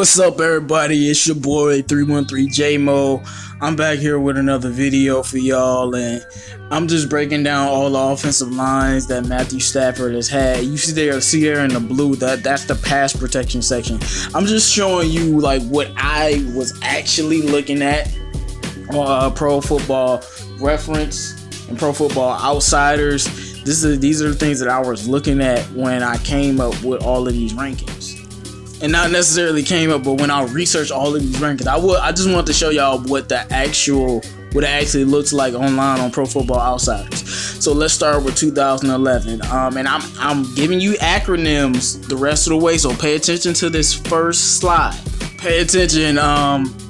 What's up, everybody? It's your boy 313 J-Mo. I'm back here with another video for y'all, and I'm just breaking down all the offensive lines that Matthew Stafford has had. You see there in the blue, that's the pass protection section. I'm just showing you like what I was actually looking at on Pro Football Reference and Pro Football Outsiders. These are the things that I was looking at when I came up with all of these rankings. And not necessarily came up, but when I researched all of these rankings, I just want to show y'all what it actually looks like online on Pro Football Outsiders. So let's start with 2011. And I'm giving you acronyms the rest of the way, so pay attention to this first slide. Pay attention.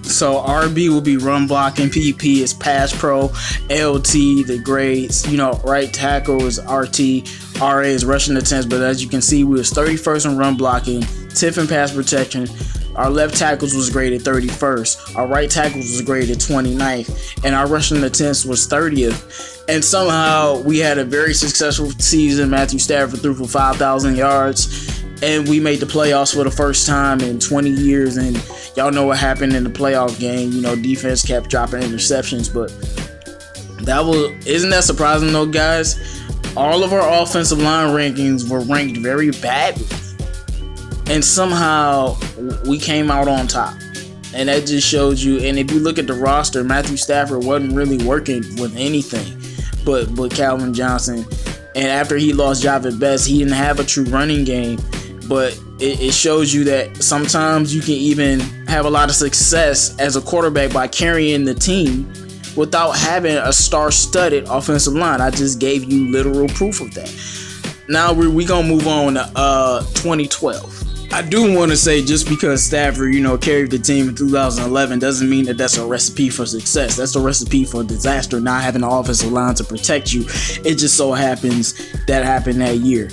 So RB will be run blocking, PP is pass pro, LT the grades, right tackle is RT, RA is rushing attempts, but as you can see, we was 31st in run blocking, 10th in pass protection. Our left tackles was graded 31st, our right tackles was graded 29th, and our rushing attempts was 30th. And somehow we had a very successful season. Matthew Stafford threw for 5,000 yards. And we made the playoffs for the first time in 20 years. And y'all know what happened in the playoff game. Defense kept dropping interceptions. But isn't that surprising though, guys? All of our offensive line rankings were ranked very badly. And somehow we came out on top. And that just shows you. And if you look at the roster, Matthew Stafford wasn't really working with anything but Calvin Johnson. And after he lost Javid Best, he didn't have a true running game. But it shows you that sometimes you can even have a lot of success as a quarterback by carrying the team without having a star-studded offensive line. I just gave you literal proof of that. Now we're going to move on to 2012. I do want to say, just because Stafford, carried the team in 2011 doesn't mean that that's a recipe for success. That's a recipe for disaster, not having an offensive line to protect you. It just so happens that happened that year.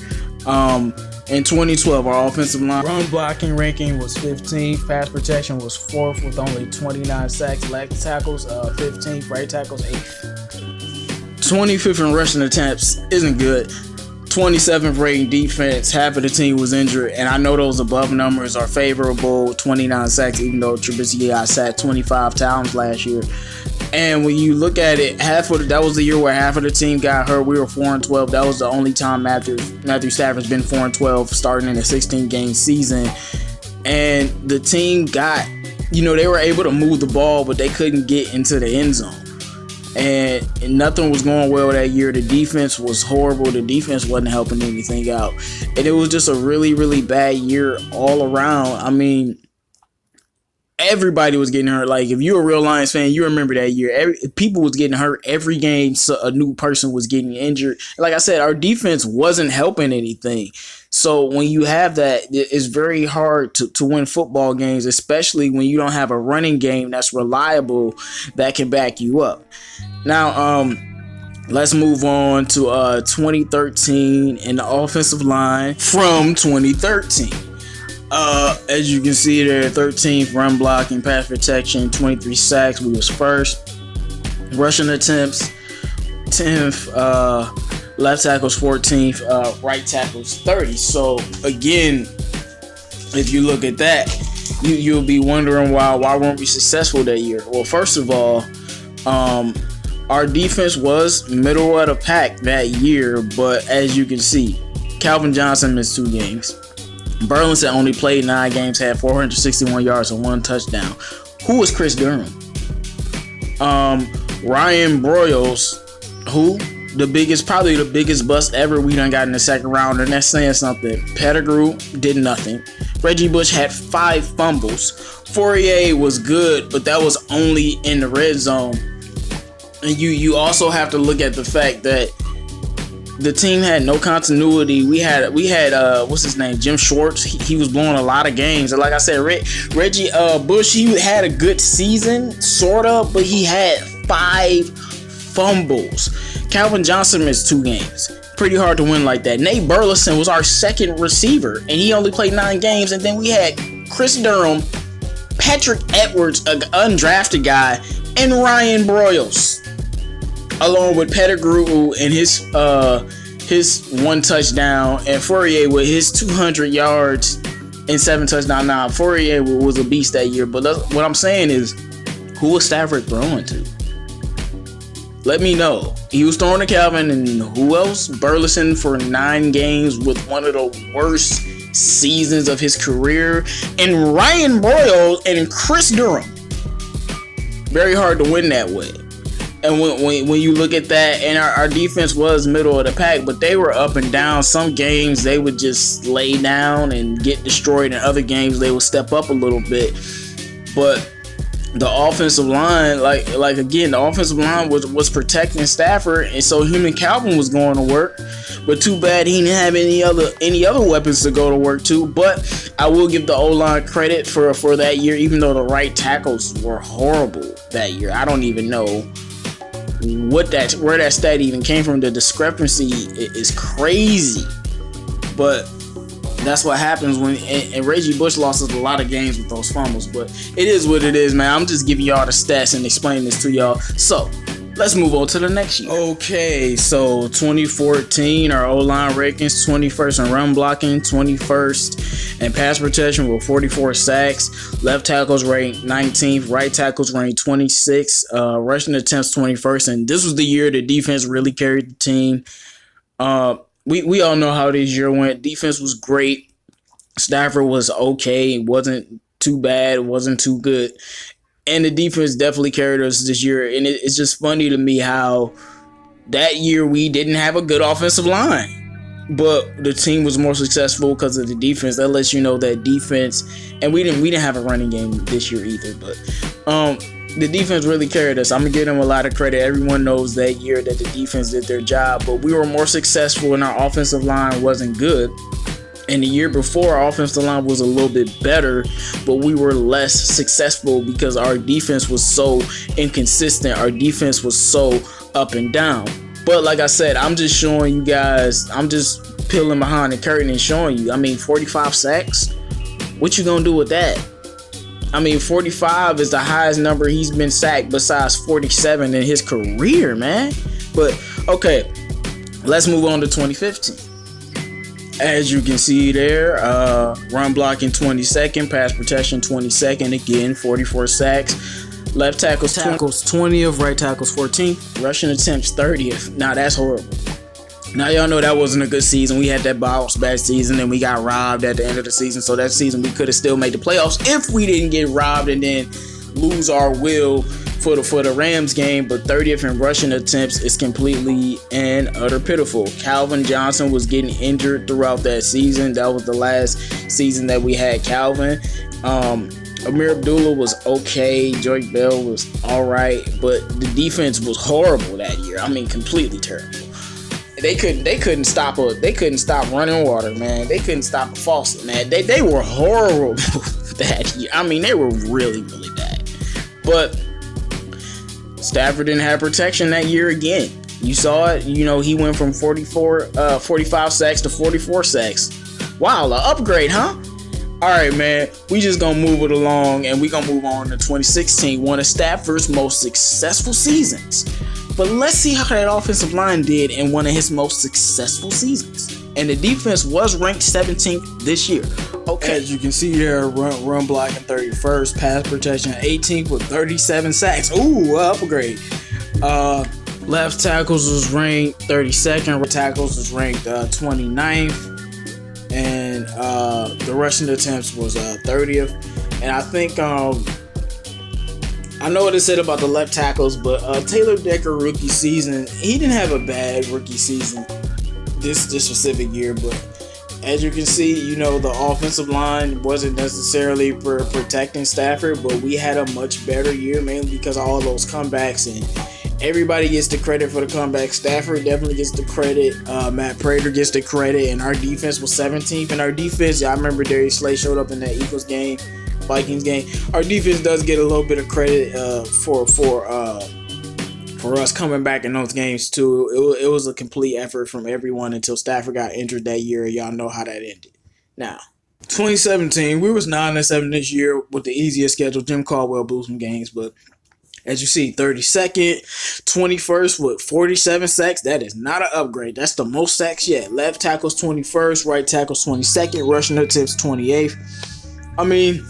In 2012, our offensive line run blocking ranking was 15th, pass protection was 4th with only 29 sacks, left tackles 15th, right tackles 8th. 25th in rushing attempts isn't good. 27th rating defense, half of the team was injured, and I know those above numbers are favorable. 29 sacks, even though Trubisky got sacked 25 times last year. And when you look at it, that was the year where half of the team got hurt. We were 4-12. That was the only time Matthew Stafford's been 4-12, starting in a 16-game season. And the team got, they were able to move the ball, but they couldn't get into the end zone. And nothing was going well that year. The defense was horrible. The defense wasn't helping anything out. And it was just a really, really bad year all around. I mean, everybody was getting hurt. Like, if you're a real Lions fan, you remember that year. People was getting hurt every game. So a new person was getting injured. Like I said, our defense wasn't helping anything. So when you have that, it's very hard to win football games, especially when you don't have a running game that's reliable that can back you up. Now, let's move on to 2013 and the offensive line from 2013. As you can see there, 13th run blocking, pass protection, 23 sacks. We was first. Rushing attempts, 10th. Left tackles 14th. Right tackles 30. So again, if you look at that, you'll be wondering why weren't we successful that year? Well, first of all, our defense was middle of the pack that year, but as you can see, Calvin Johnson missed 2 games. Burleson only played 9 games, had 461 yards and 1 touchdown. Who was Chris Durham? Ryan Broyles, who? Probably the biggest bust ever we done got in the second round, and that's saying something. Pettigrew did nothing. Reggie Bush had 5 fumbles. Fourier was good, but that was only in the red zone. And you also have to look at the fact that the team had no continuity. We had what's his name, Jim Schwartz. He was blowing a lot of games. And like I said, Reggie Bush, he had a good season, sort of, but he had 5 fumbles. Calvin Johnson missed 2 games. Pretty hard to win like that. Nate Burleson was our second receiver, and he only played 9 games. And then we had Chris Durham, Patrick Edwards, an undrafted guy, and Ryan Broyles, along with Pettigrew and his 1 touchdown, and Fourier with his 200 yards and 7 touchdowns. Now, Fourier was a beast that year, but what I'm saying is, who was Stafford throwing to? Let me know. He was throwing to Calvin, and who else? Burleson for 9 games with one of the worst seasons of his career, and Ryan Broyles and Chris Durham. Very hard to win that way. And when you look at that, and our defense was middle of the pack, but they were up and down. Some games they would just lay down and get destroyed, and other games they would step up a little bit. But the offensive line, like again, the offensive line was protecting Stafford, and so him and Calvin was going to work. But too bad he didn't have any other weapons to go to work to. But I will give the O-line credit for that year, even though the right tackles were horrible that year. I don't even know where that stat even came from. The discrepancy is crazy. But that's what happens when and Reggie Bush lost us a lot of games with those fumbles. But it is what it is, man. I'm just giving y'all the stats and explaining this to y'all. So let's move on to the next year. Okay, so 2014, our O-line rankings: 21st in run blocking, 21st in pass protection with 44 sacks. Left tackles ranked 19th, right tackles ranked 26th, rushing attempts 21st. And this was the year the defense really carried the team. We all know how this year went. Defense was great. Stafford was okay. It wasn't too bad. It wasn't too good. And the defense definitely carried us this year. And it's just funny to me how that year we didn't have a good offensive line. But the team was more successful because of the defense. That lets you know that defense, and we didn't have a running game this year either. But the defense really carried us. I'm gonna give them a lot of credit. Everyone knows that year that the defense did their job, but we were more successful and our offensive line wasn't good. And the year before, our offensive line was a little bit better, but we were less successful because our defense was so inconsistent. Our defense was so up and down. But like I said, I'm just showing you guys, I'm just peeling behind the curtain and showing you. I mean, 45 sacks? What you gonna do with that? I mean, 45 is the highest number he's been sacked besides 47 in his career, man. But, okay, let's move on to 2015. As you can see there, run blocking 22nd, pass protection 22nd, again, 44 sacks. Left tackles 20th, right tackles 14th, rushing attempts 30th. Now, that's horrible. Now, y'all know that wasn't a good season. We had that bounce back season, and we got robbed at the end of the season. So that season, we could have still made the playoffs if we didn't get robbed and then lose our will for the Rams game. But 30th in rushing attempts is completely and utter pitiful. Calvin Johnson was getting injured throughout that season. That was the last season that we had Calvin. Amir Abdullah was okay. Joy Bell was all right, but the defense was horrible that year. I mean, completely terrible. They couldn't stop running water, man. They couldn't stop a faucet, man. They were horrible that year. I mean, they were really, really bad. But Stafford didn't have protection that year again. You saw it. You know, he went from 45 sacks to 44 sacks. Wow, an upgrade, huh? All right, man. We just gonna move it along, and we gonna move on to 2016, one of Stafford's most successful seasons. But let's see how that offensive line did in one of his most successful seasons. And the defense was ranked 17th this year. Okay. As you can see there, run blocking 31st, pass protection 18th with 37 sacks. Ooh, upgrade. Left tackles was ranked 32nd. Right tackles was ranked 29th. And the rushing attempts was 30th. And I think I know what I said about the left tackles, but Taylor Decker rookie season, he didn't have a bad rookie season this specific year. But as you can see, you know, the offensive line wasn't necessarily protecting Stafford, but we had a much better year, mainly because of all those comebacks, and everybody gets the credit for the comeback. Stafford definitely gets the credit. Matt Prater gets the credit, and our defense was 17th. And our defense, I remember Darius Slay showed up in that Eagles game, Vikings game. Our defense does get a little bit of credit for us coming back in those games too. It was a complete effort from everyone until Stafford got injured that year. Y'all know how that ended. Now, 2017, we was 9-7 this year with the easiest schedule. Jim Caldwell blew some games, but As you see, 32nd, 21st with 47 sacks. That is not an upgrade. That's the most sacks yet. Left tackle's 21st, right tackle's 22nd, rushing attempts 28th. I mean,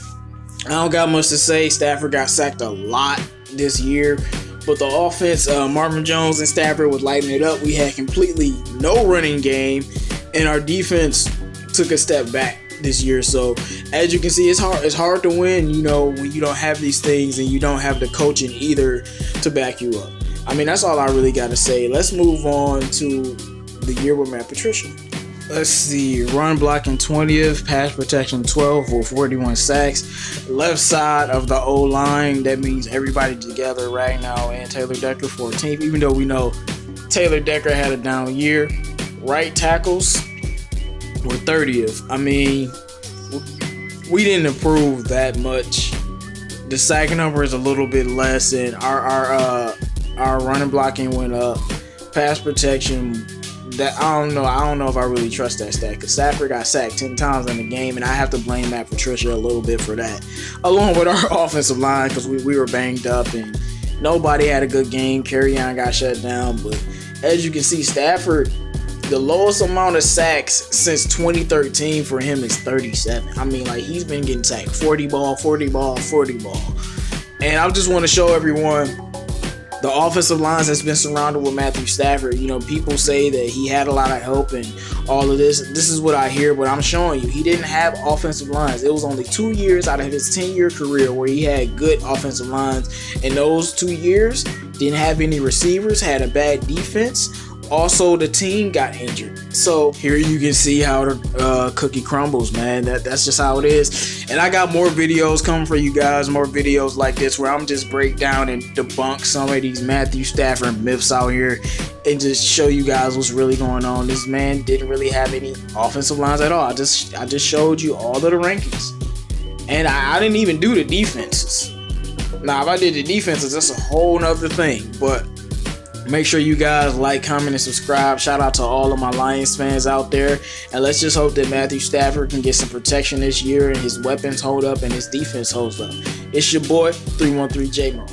I don't got much to say. Stafford got sacked a lot this year. But the offense, Marvin Jones and Stafford was lighting it up. We had completely no running game, and our defense took a step back this year. So as you can see, it's hard to win, when you don't have these things and you don't have the coaching either to back you up. I mean, that's all I really got to say. Let's move on to the year with Matt Patricia. Let's see, run blocking 20th, pass protection 12th with 41 sacks. Left side of the O-line, that means everybody together right now, and Taylor Decker 14th, even though we know Taylor Decker had a down year. Right tackles were 30th. I mean, we didn't improve that much. The sack number is a little bit less, and our running blocking went up. Pass protection, that I don't know if I really trust that stat, because Stafford got sacked 10 times in the game, and I have to blame Matt Patricia a little bit for that, along with our offensive line, because we were banged up and nobody had a good game. Carry-on got shut down. But as you can see, Stafford, the lowest amount of sacks since 2013 for him is 37. I mean, like, he's been getting sacked 40 ball. And I just want to show everyone the offensive lines that's been surrounded with Matthew Stafford. People say that he had a lot of help and all of this. This is what I hear, but I'm showing you, he didn't have offensive lines. It was only 2 years out of his 10-year career where he had good offensive lines. And those 2 years, didn't have any receivers, had a bad defense. Also, the team got injured. So here you can see how the cookie crumbles, man. That's just how it is. And I got more videos coming for you guys, more videos like this where I'm just break down and debunk some of these Matthew Stafford myths out here and just show you guys what's really going on. This man didn't really have any offensive lines at all. I just showed you all of the rankings. And I didn't even do the defenses. Now, if I did the defenses, that's a whole nother thing. But make sure you guys like, comment, and subscribe. Shout out to all of my Lions fans out there. And let's just hope that Matthew Stafford can get some protection this year and his weapons hold up and his defense holds up. It's your boy, 313 J-Mo.